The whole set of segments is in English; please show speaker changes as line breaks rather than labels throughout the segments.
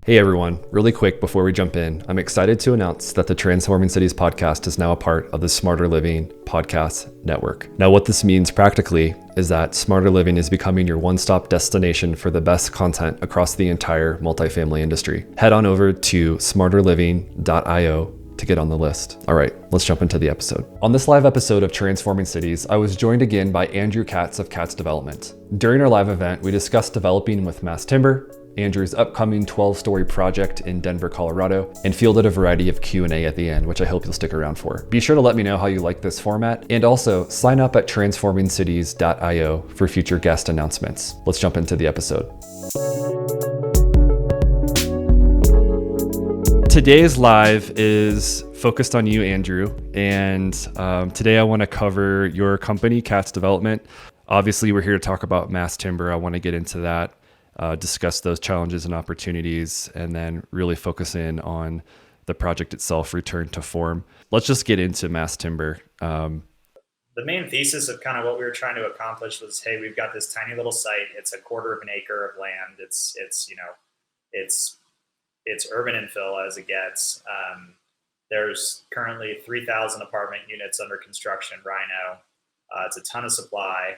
Hey everyone, really quick before we jump in, I'm excited to announce that the Transforming Cities podcast is now a part of the Smarter Living podcast network. Now, what this means practically is that Smarter Living is becoming your one-stop destination for the best content across the entire multifamily industry. Head on over to smarterliving.io to get on the list. All right, let's jump into the episode. On this live episode of Transforming Cities, I was joined again by Andrew Katz of Katz Development. During our live event, we discussed developing with mass timber, Andrew's upcoming 12-story project in Denver, Colorado, and fielded a variety of Q&A at the end, which I hope you'll stick around for. Be sure to let me know how you like this format, and also sign up at transformingcities.io for future guest announcements. Let's jump into the episode. Today's live is focused on you, Andrew, and today I want to cover your company, Katz Development. Obviously, we're here to talk about mass timber. I want to get into that. Discuss those challenges and opportunities, and then really focus in on the project itself, return to form. Let's just get into mass timber.
The main thesis of kind of what we were trying to accomplish was, hey, we've got this tiny little site. It's a quarter of an acre of land. It's urban infill as it gets. There's currently 3,000 apartment units under construction right now. It's a ton of supply.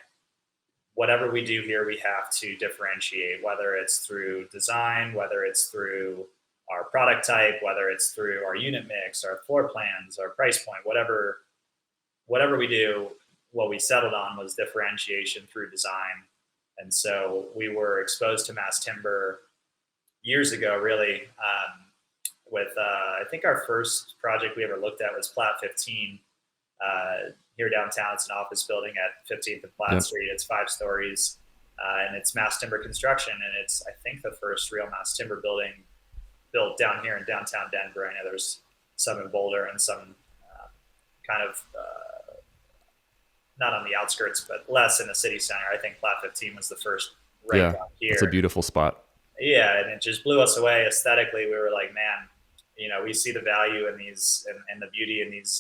Whatever we do here, we have to differentiate, whether it's through design, whether it's through our product type, whether it's through our unit mix, our floor plans, our price point, whatever we do, what we settled on was differentiation through design. And so we were exposed to mass timber years ago, really, with I think our first project we ever looked at was Plat 15. Here downtown, it's an office building at 15th and Platt Street. It's 5 stories, and it's mass timber construction. And it's, I think, the first real mass timber building built down here in downtown Denver. I know there's some in Boulder and some not on the outskirts, but less in the city center. I think Plat 15 was the first down here.
It's a beautiful spot.
Yeah, and it just blew us away aesthetically. We were like, man, we see the value in these and the beauty in these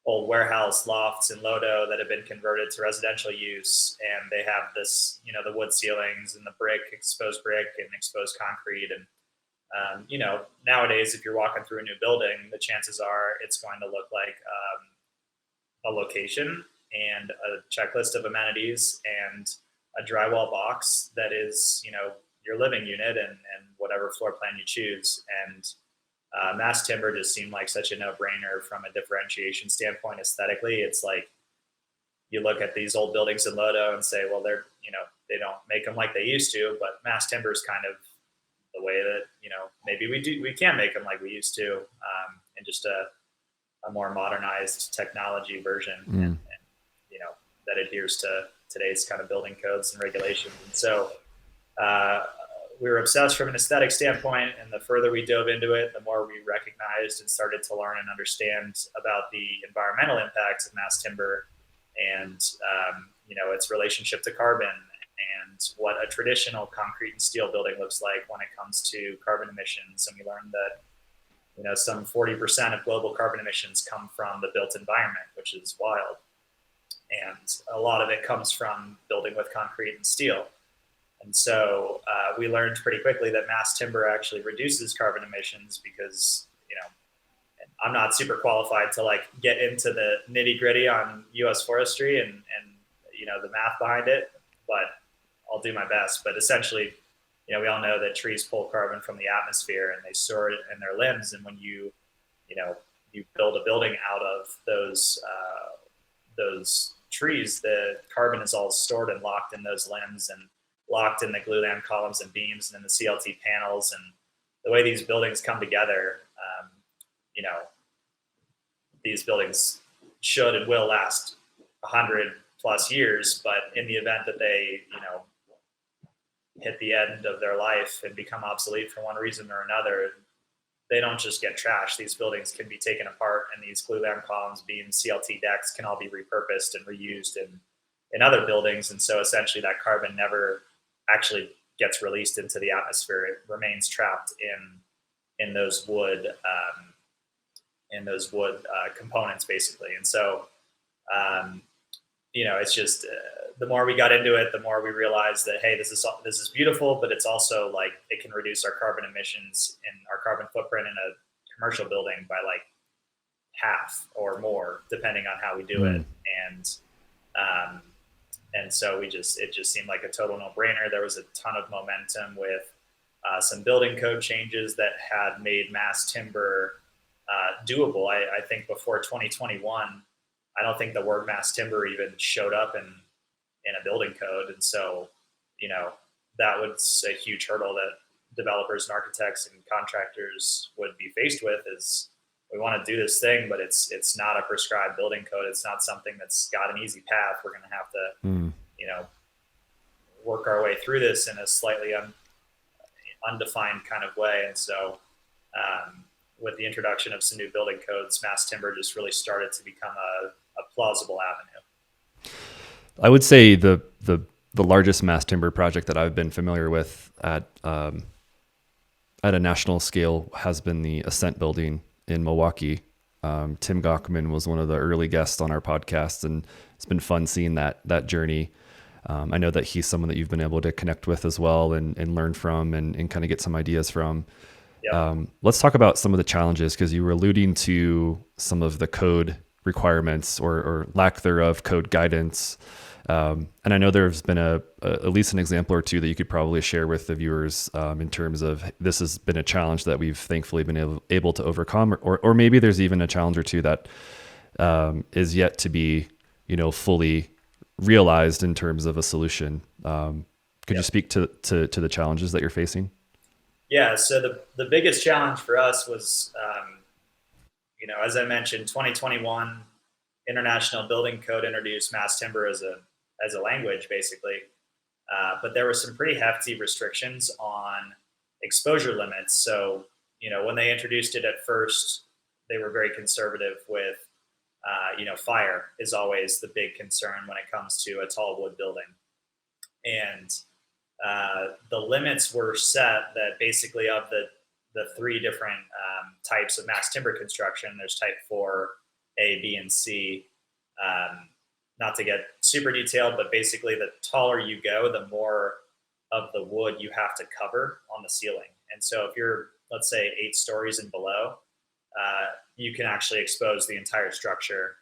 old warehouse lofts in Lodo that have been converted to residential use, and they have this, the wood ceilings and the exposed brick and exposed concrete. And nowadays, if you're walking through a new building, the chances are it's going to look like a location and a checklist of amenities and a drywall box that is, your living unit and whatever floor plan you choose. And mass timber just seemed like such a no-brainer from a differentiation standpoint. Aesthetically, it's like you look at these old buildings in Lodo and say, well, they're, they don't make them like they used to, but mass timber is kind of the way that, maybe we can make them like we used to, in just a more modernized technology version, and that adheres to today's kind of building codes and regulations. And so we were obsessed from an aesthetic standpoint, and the further we dove into it, the more we recognized and started to learn and understand about the environmental impacts of mass timber and, its relationship to carbon and what a traditional concrete and steel building looks like when it comes to carbon emissions. And we learned that, some 40% of global carbon emissions come from the built environment, which is wild. And a lot of it comes from building with concrete and steel. And so we learned pretty quickly that mass timber actually reduces carbon emissions because, I'm not super qualified to get into the nitty gritty on U.S. forestry and the math behind it, but I'll do my best. But essentially, we all know that trees pull carbon from the atmosphere and they store it in their limbs. And when you build a building out of those trees, the carbon is all stored and locked in those limbs and locked in the glulam columns and beams and in the CLT panels. And the way these buildings come together, these buildings should and will last 100 plus years, but in the event that they, hit the end of their life and become obsolete for one reason or another, they don't just get trashed. These buildings can be taken apart, and these glulam columns, beams, CLT decks can all be repurposed and reused in other buildings. And so essentially that carbon never actually gets released into the atmosphere. It remains trapped in those wood components, basically. And so it's just the more we got into it, the more we realized that, hey, this is beautiful, but it's also like it can reduce our carbon emissions and our carbon footprint in a commercial building by like half or more, depending on how we do it. And um, and so it just seemed like a total no-brainer. There was a ton of momentum with some building code changes that had made mass timber doable. I think before 2021, I don't think the word mass timber even showed up in a building code. And so, that was a huge hurdle that developers and architects and contractors would be faced with is we want to do this thing, but it's not a prescribed building code. It's not something that's got an easy path. We're going to have to, work our way through this in a slightly undefined kind of way. And so, with the introduction of some new building codes, mass timber just really started to become a plausible avenue.
I would say the largest mass timber project that I've been familiar with at a national scale has been the Ascent building in Milwaukee. Tim Gockman was one of the early guests on our podcast, and it's been fun seeing that journey. I know that he's someone that you've been able to connect with as well and learn from and kind of get some ideas from. Yep. Let's talk about some of the challenges, because you were alluding to some of the code requirements or lack thereof code guidance. And I know there's been at least an example or two that you could probably share with the viewers in terms of this has been a challenge that we've thankfully been able to overcome, or maybe there's even a challenge or two that is yet to be, fully realized in terms of a solution. Could you speak to the challenges that you're facing?
Yeah. So the biggest challenge for us was, as I mentioned, 2021 International Building Code introduced mass timber as a language, basically. But there were some pretty hefty restrictions on exposure limits. So, when they introduced it at first, they were very conservative with, fire is always the big concern when it comes to a tall wood building. And the limits were set that basically of the three different types of mass timber construction, there's type 4, A, B, and C. Not to get super detailed, but basically the taller you go, the more of the wood you have to cover on the ceiling. And so if you're, let's say, 8 stories and below, you can actually expose the entire structure.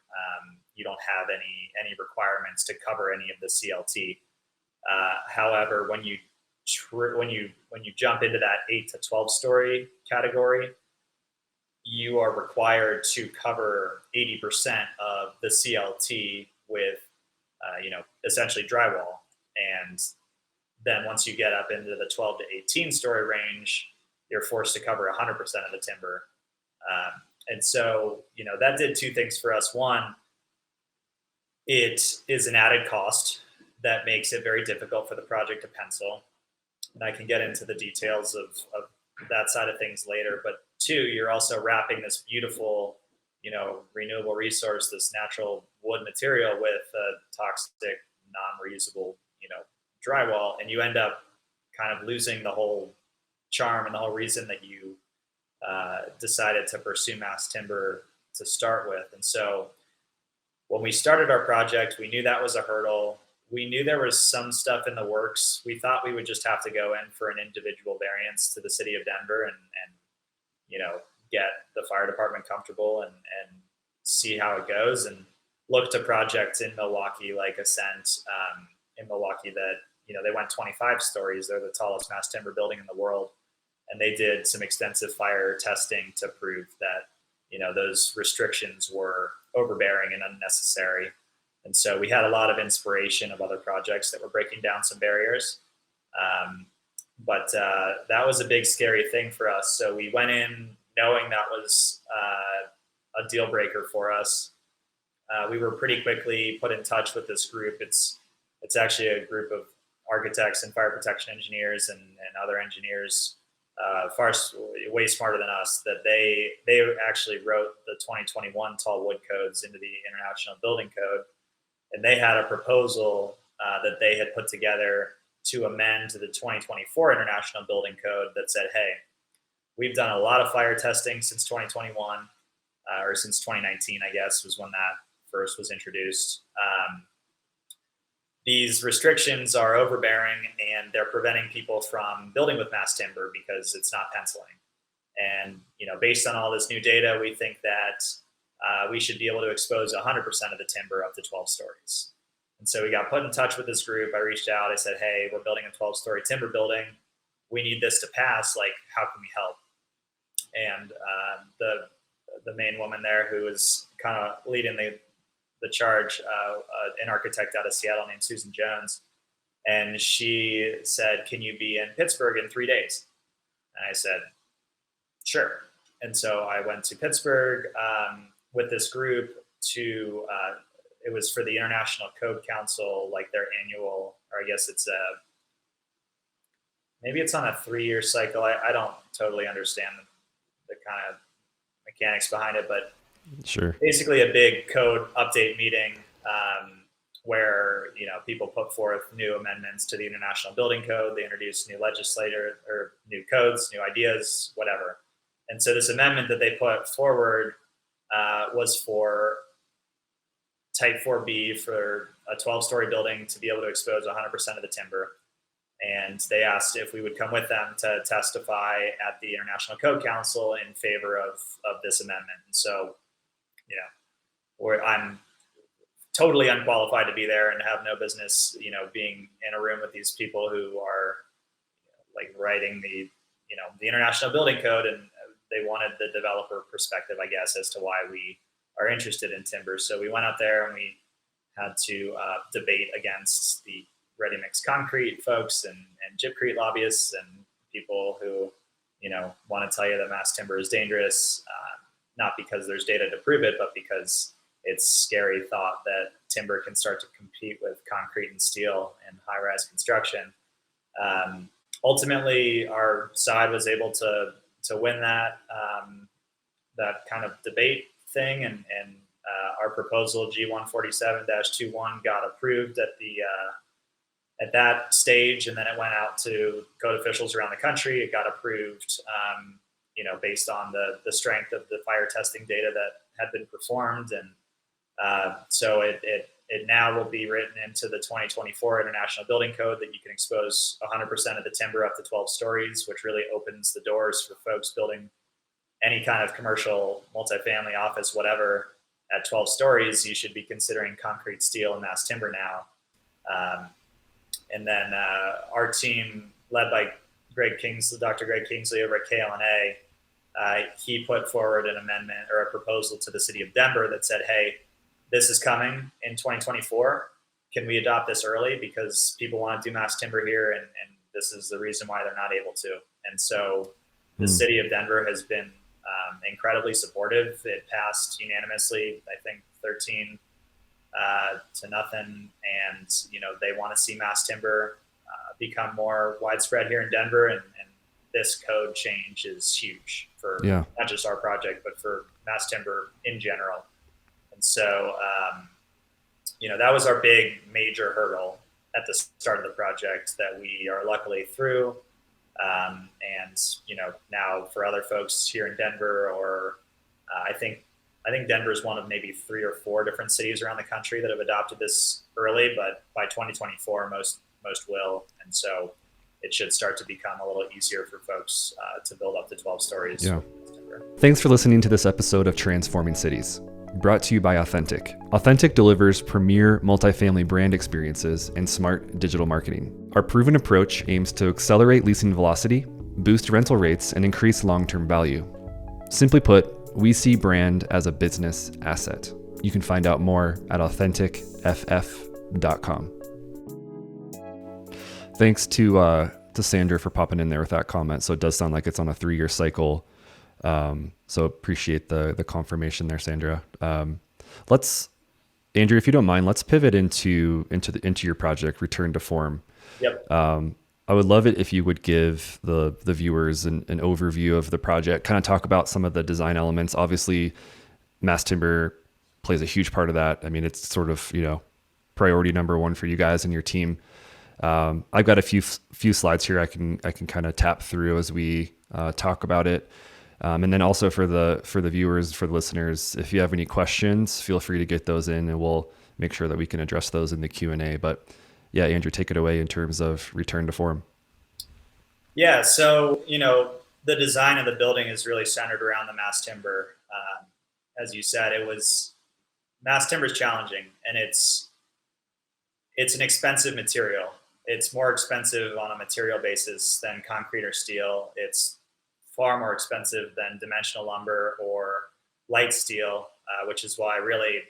You don't have any requirements to cover any of the CLT. However, when you jump into that 8 to 12 story category, you are required to cover 80% of the CLT with, essentially drywall. And then once you get up into the 12 to 18 story range, you're forced to cover 100% of the timber. And so, that did two things for us. One, it is an added cost that makes it very difficult for the project to pencil. And I can get into the details of that side of things later. But two, you're also wrapping this beautiful, renewable resource, this natural wood material with a toxic, non-reusable, drywall. And you end up kind of losing the whole charm and the whole reason that you decided to pursue mass timber to start with. And so when we started our project, we knew that was a hurdle. We knew there was some stuff in the works. We thought we would just have to go in for an individual variance to the city of Denver and get the fire department comfortable and see how it goes, and look to projects in Milwaukee like Ascent in Milwaukee that, they went 25 stories. They're the tallest mass timber building in the world. And they did some extensive fire testing to prove that, those restrictions were overbearing and unnecessary. And so we had a lot of inspiration of other projects that were breaking down some barriers. But that was a big, scary thing for us. So we went in knowing that was a deal breaker for us. We were pretty quickly put in touch with this group. It's actually a group of architects and fire protection engineers and other engineers, way smarter than us, that they actually wrote the 2021 tall wood codes into the International Building Code. And they had a proposal that they had put together to amend to the 2024 International Building Code that said, hey, we've done a lot of fire testing since 2021, or since 2019, I guess, was when that first was introduced. these restrictions are overbearing and they're preventing people from building with mass timber because it's not penciling. And based on all this new data, we think that we should be able to expose 100% of the timber up to 12 stories. And so we got put in touch with this group. I reached out. I said, hey, we're building a 12-story timber building. We need this to pass. Like, how can we help? And the main woman there, who was kind of leading the charge, an architect out of Seattle named Susan Jones, and she said, can you be in Pittsburgh in 3 days? And I said, sure. And so I went to Pittsburgh with this group to, it was for the International Code Council, like their annual, or I guess it's maybe it's on a 3-year cycle. I don't totally understand the kind of mechanics behind it, but
sure,
basically a big code update meeting where people put forth new amendments to the International Building Code. They introduce new legislator or new codes, new ideas, whatever. And so this amendment that they put forward was for Type 4B for a 12-story building to be able to expose 100% of the timber. And they asked if we would come with them to testify at the International Code Council in favor of this amendment. And so, I'm totally unqualified to be there and have no business, being in a room with these people who are like writing the International Building Code, and they wanted the developer perspective, I guess, as to why we are interested in timber. So we went out there and we had to debate against the ready-mix concrete folks and gypcrete lobbyists and people who, want to tell you that mass timber is dangerous, not because there's data to prove it, but because it's scary thought that timber can start to compete with concrete and steel in high-rise construction. Ultimately, our side was able to win that kind of debate thing, and our proposal G147-21 got approved at that stage, and then it went out to code officials around the country. It got approved, based on the strength of the fire testing data that had been performed, and so it now will be written into the 2024 International Building Code that you can expose 100% of the timber up to 12 stories, which really opens the doors for folks building any kind of commercial, multifamily, office, whatever, at 12 stories. You should be considering concrete, steel, and mass timber now. And then our team, led by Dr. Greg Kingsley over at KLNA, he put forward an amendment or a proposal to the city of Denver that said, hey, this is coming in 2024. Can we adopt this early? Because people want to do mass timber here, and this is the reason why they're not able to. And so the city of Denver has been incredibly supportive. It passed unanimously, I think 13 to nothing. And, they want to see mass timber become more widespread here in Denver. And this code change is huge for not just our project, but for mass timber in general. And so, that was our big major hurdle at the start of the project that we are luckily through. And, now for other folks here in Denver, or I think Denver is one of maybe 3 or 4 different cities around the country that have adopted this early, but by 2024, most will. And so it should start to become a little easier for folks to build up to 12 stories.
Yeah. Thanks for listening to this episode of Transforming Cities, brought to you by Authentic. Authentic delivers premier multifamily brand experiences and smart digital marketing. Our proven approach aims to accelerate leasing velocity, boost rental rates, and increase long-term value. Simply put, we see brand as a business asset. You can find out more at AuthenticFF.com. Thanks to Sandra for popping in there with that comment. So it does sound like it's on a 3-year cycle. So appreciate the confirmation there, Sandra. Andrew, if you don't mind, let's pivot into your project, Return to Form.
Yep.
I would love it if you would give the viewers an overview of the project, kind of talk about some of the design elements. Obviously, mass timber plays a huge part of that. I mean, it's sort of, priority number 1 for you guys and your team. I've got a few slides here I can kind of tap through as we talk about it. And then also for the viewers, for the listeners, if you have any questions, feel free to get those in, and we'll make sure that we can address those in the Q&A. But yeah, Andrew, take it away in terms of return to form.
Yeah, so the design of the building is really centered around the mass timber. As you said, it was mass timber is challenging, and it's an expensive material. It's more expensive on a material basis than concrete or steel. It's far more expensive than dimensional lumber or light steel, which is why really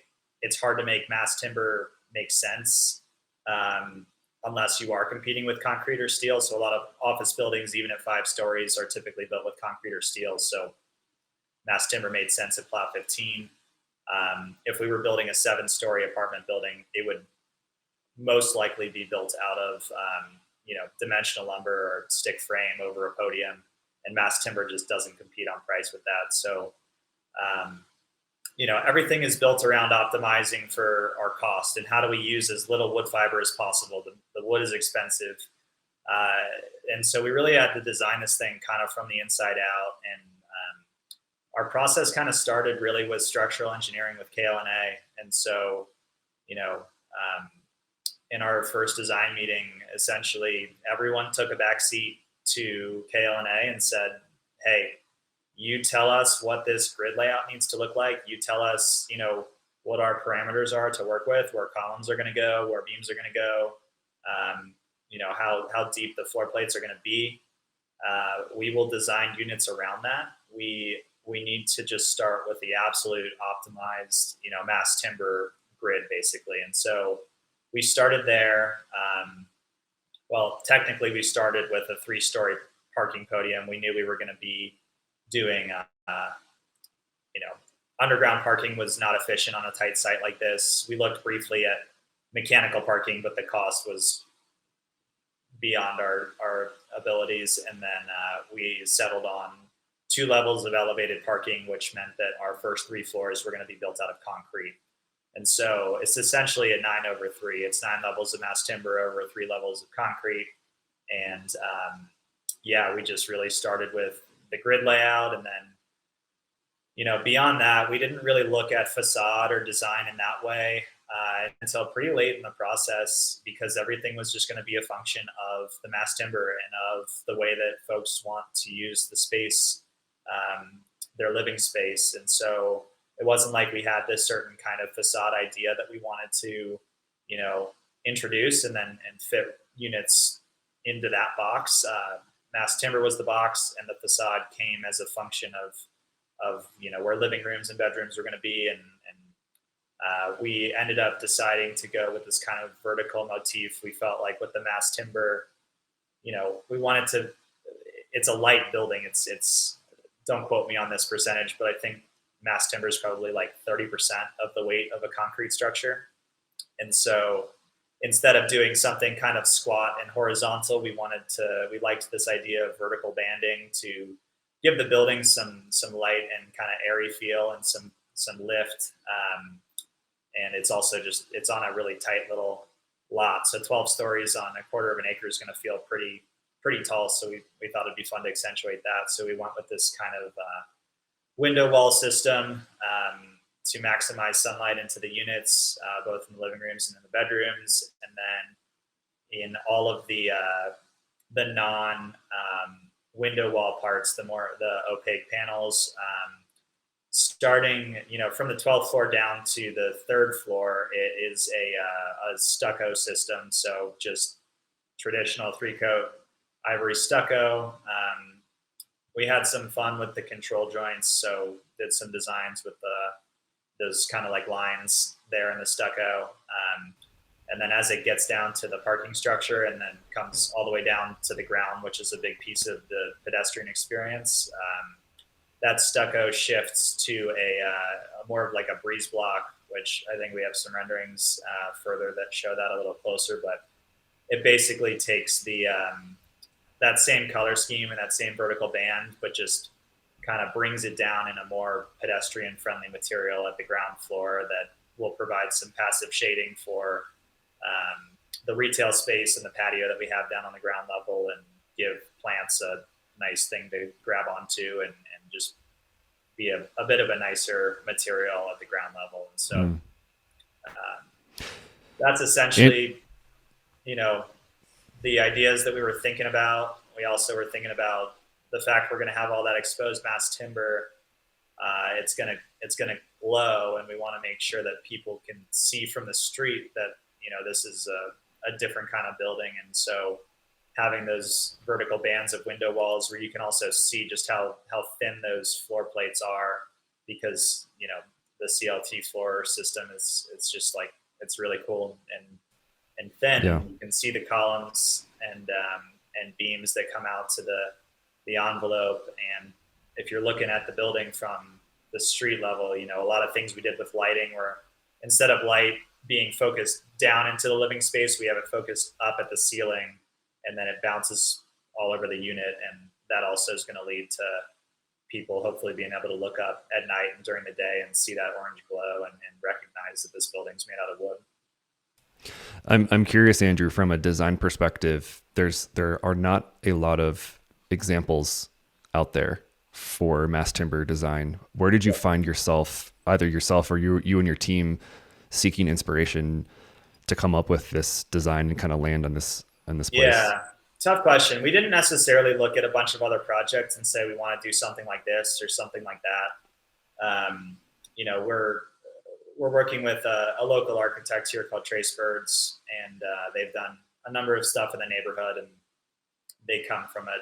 it's hard to make mass timber make sense um, unless you are competing with concrete or steel. So a lot of office buildings, even at 5 stories, are typically built with concrete or steel. So mass timber made sense at Plat 15. If we were building a 7-story apartment building, it would most likely be built out of dimensional lumber or stick frame over a podium, and mass timber just doesn't compete on price with that. So um, everything is built around optimizing for our cost and how do we use as little wood fiber as possible. The wood is expensive, and so we really had to design this thing kind of from the inside out. And our process kind of started really with structural engineering with KLNA, and so you know. In our first design meeting, essentially everyone took a back seat to KLNA and said, hey, you tell us what this grid layout needs to look like. You tell us, what our parameters are to work with, where columns are going to go, where beams are going to go, how deep the floor plates are going to be. We will design units around that. We need to just start with the absolute optimized, mass timber grid, basically. And so we started there. Well, technically, we started with a 3-story parking podium. We knew we were going to be doing, underground parking was not efficient on a tight site like this. We looked briefly at mechanical parking, but the cost was beyond our abilities. And then we settled on 2 levels of elevated parking, which meant that our first 3 floors were going to be built out of concrete. And so it's essentially a 9/3. It's 9 levels of mass timber over 3 levels of concrete. And we just really started with the grid layout. And then, beyond that, we didn't really look at facade or design in that way until pretty late in the process, because everything was just going to be a function of the mass timber and of the way that folks want to use the space, their living space. And so it wasn't like we had this certain kind of facade idea that we wanted to, introduce and fit units into that box. Mass timber was the box, and the facade came as a function of where living rooms and bedrooms were going to be. And we ended up deciding to go with this kind of vertical motif. We felt like with the mass timber, we wanted to. It's a light building. It's don't quote me on this percentage, but I think mass timber is probably like 30% of the weight of a concrete structure. And so instead of doing something kind of squat and horizontal, we liked this idea of vertical banding to give the building some light and kind of airy feel and some lift. And it's also it's on a really tight little lot. So 12 stories on a quarter of an acre is going to feel pretty tall. So we thought it'd be fun to accentuate that. So we went with this kind of window wall system to maximize sunlight into the units, both in the living rooms and in the bedrooms. And then in all of the non window wall parts, the opaque panels, starting from the 12th floor down to the 3rd floor, it is a stucco system. So just traditional 3-coat ivory stucco. We had some fun with the control joints, so did some designs with those kind of like lines there in the stucco. And then as it gets down to the parking structure and then comes all the way down to the ground, which is a big piece of the pedestrian experience, that stucco shifts to a more of like a breeze block, which I think we have some renderings further that show that a little closer. But it basically takes that same color scheme and that same vertical band, but just kind of brings it down in a more pedestrian friendly material at the ground floor that will provide some passive shading for the retail space and the patio that we have down on the ground level, and give plants a nice thing to grab onto and just be a bit of a nicer material at the ground level. And so that's essentially the ideas that we were thinking about. We also were thinking about the fact we're going to have all that exposed mass timber. It's gonna glow, and we want to make sure that people can see from the street that this is a different kind of building. And so having those vertical bands of window walls where you can also see just how thin those floor plates are, because the CLT floor system it's just like, it's really cool and thin.
Yeah.
You can see the columns and beams that come out to the envelope. And if you're looking at the building from the street level, a lot of things we did with lighting were, instead of light being focused down into the living space, we have it focused up at the ceiling, and then it bounces all over the unit. And that also is going to lead to people hopefully being able to look up at night and during the day and see that orange glow and recognize that this building's made out of wood.
I'm curious, Andrew, from a design perspective, there are not a lot of examples out there for mass timber design. Where did you find yourself, either yourself or you and your team, seeking inspiration to come up with this design and kind of land on this place?
Yeah, tough question. We didn't necessarily look at a bunch of other projects and say we want to do something like this or something like that. We're working with a local architect here called Trace Birds, and they've done a number of stuff in the neighborhood, and they come from a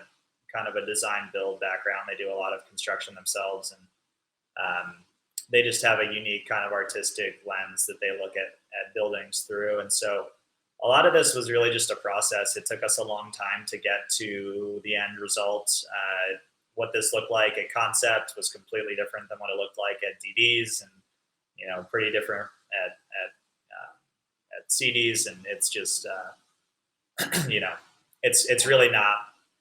kind of a design build background. They do a lot of construction themselves, and they just have a unique kind of artistic lens that they look at buildings through. And so a lot of this was really just a process. It took us a long time to get to the end result. What this looked like at concept was completely different than what it looked like at DDs, and pretty different at CDs. And it's just it's really not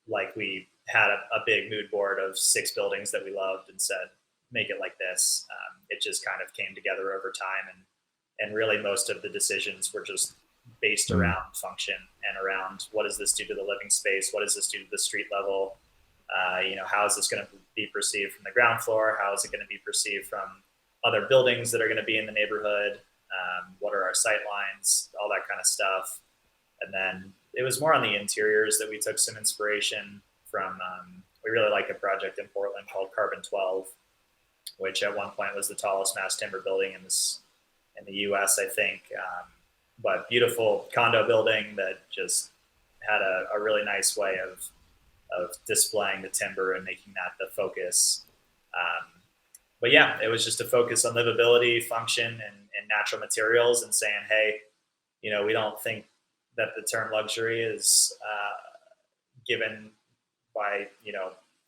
like we had a big mood board of 6 buildings that we loved and said, make it like this. It just kind of came together over time, and really most of the decisions were just based around function and around, what does this do to the living space? What does this do to the street level? How is this going to be perceived from the ground floor? How is it going to be perceived from other buildings that are going to be in the neighborhood? What are our sight lines? All that kind of stuff. And then it was more on the interiors that we took some inspiration from. We really like a project in Portland called Carbon 12, which at one point was the tallest mass timber building in the U.S., I think. But beautiful condo building that just had a really nice way of displaying the timber and making that the focus. But yeah, it was just a focus on livability, function, and natural materials, and saying, hey, we don't think that the term luxury is given by,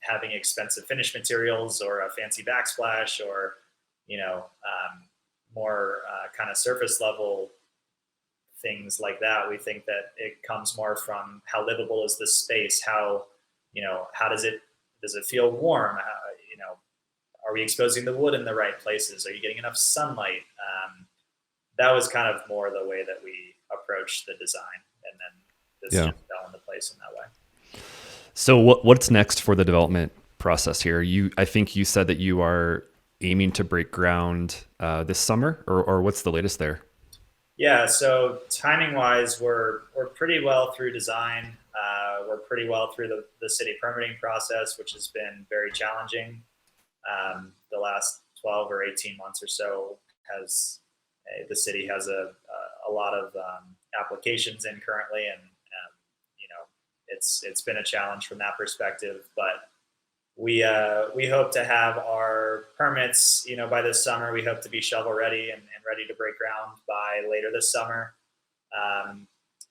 having expensive finish materials or a fancy backsplash or, more kind of surface level things like that. We think that it comes more from how livable is this space? How does it feel warm? Are we exposing the wood in the right places? Are you getting enough sunlight? That was kind of more the way that we approached the design, and then this just fell into place in that way.
So what's next for the development process here? I think you said that you are aiming to break ground this summer, or what's the latest there?
Yeah, so timing wise, we're pretty well through design. We're pretty well through the city permitting process, which has been very challenging. The last 12 or 18 months or so, the city has a lot of applications in currently, and it's been a challenge from that perspective. But we hope to have our permits, by this summer. We hope to be shovel ready and ready to break ground by later this summer.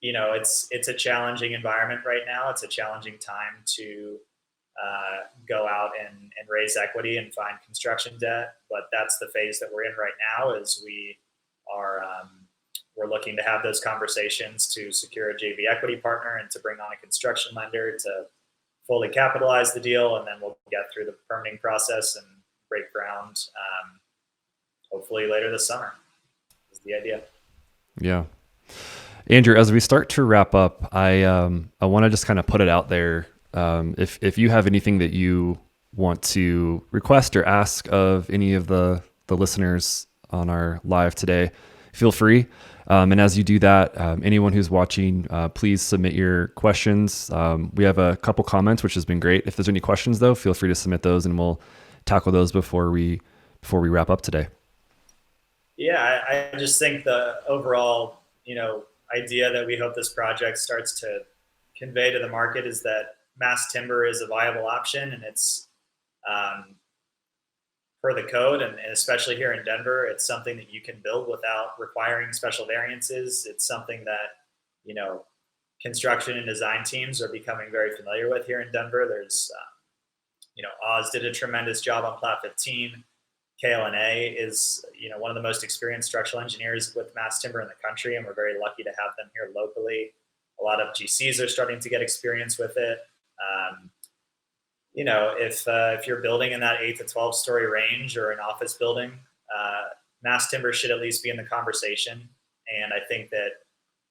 It's a challenging environment right now. It's a challenging time to go out and raise equity and find construction debt, but that's the phase that we're in right now. Is we're looking to have those conversations to secure a JV equity partner and to bring on a construction lender to fully capitalize the deal, and then we'll get through the permitting process and break ground hopefully later this summer is the idea.
Yeah. Andrew, as we start to wrap up, I want to just kind of put it out there. If you have anything that you want to request or ask of any of the listeners on our live today, feel free. And as you do that, anyone who's watching, please submit your questions. We have a couple comments, which has been great. If there's any questions though, feel free to submit those and we'll tackle those before we wrap up today.
Yeah, I just think the overall, idea that we hope this project starts to convey to the market is that mass timber is a viable option, and it's per the code, and especially here in Denver, it's something that you can build without requiring special variances. It's something that, construction and design teams are becoming very familiar with here in Denver. There's, Oz did a tremendous job on Plat 15. KLNA is, one of the most experienced structural engineers with mass timber in the country, and we're very lucky to have them here locally. A lot of GCs are starting to get experience with it. If you're building in that 8 to 12 story range or an office building, mass timber should at least be in the conversation. And I think that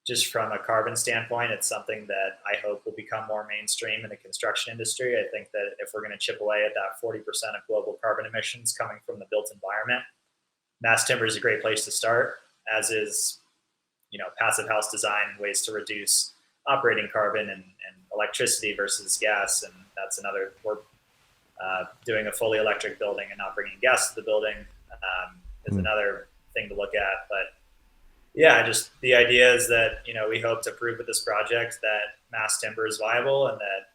just from a carbon standpoint, it's something that I hope will become more mainstream in the construction industry. I think that if we're going to chip away at that 40% of global carbon emissions coming from the built environment, mass timber is a great place to start, as is, passive house design and ways to reduce operating carbon and electricity versus gas. And that's another, we're doing a fully electric building and not bringing gas to the building is another thing to look at. But yeah, just the idea is that, we hope to prove with this project that mass timber is viable, and that,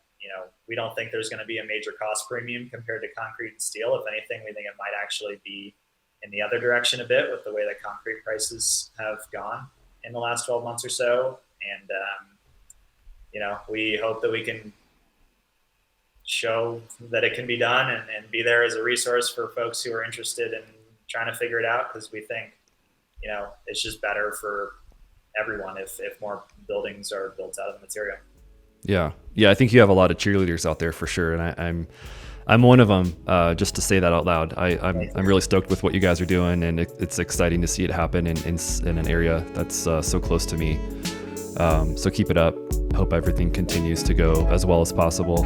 we don't think there's going to be a major cost premium compared to concrete and steel. If anything, we think it might actually be in the other direction a bit with the way that concrete prices have gone in the last 12 months or so. And, we hope that we can show that it can be done and be there as a resource for folks who are interested in trying to figure it out, because we think, it's just better for everyone if more buildings are built out of the material.
Yeah. I think you have a lot of cheerleaders out there for sure, and I'm one of them. Just to say that out loud, I'm really stoked with what you guys are doing, and it's exciting to see it happen in an area that's so close to me. So keep it up. Hope everything continues to go as well as possible.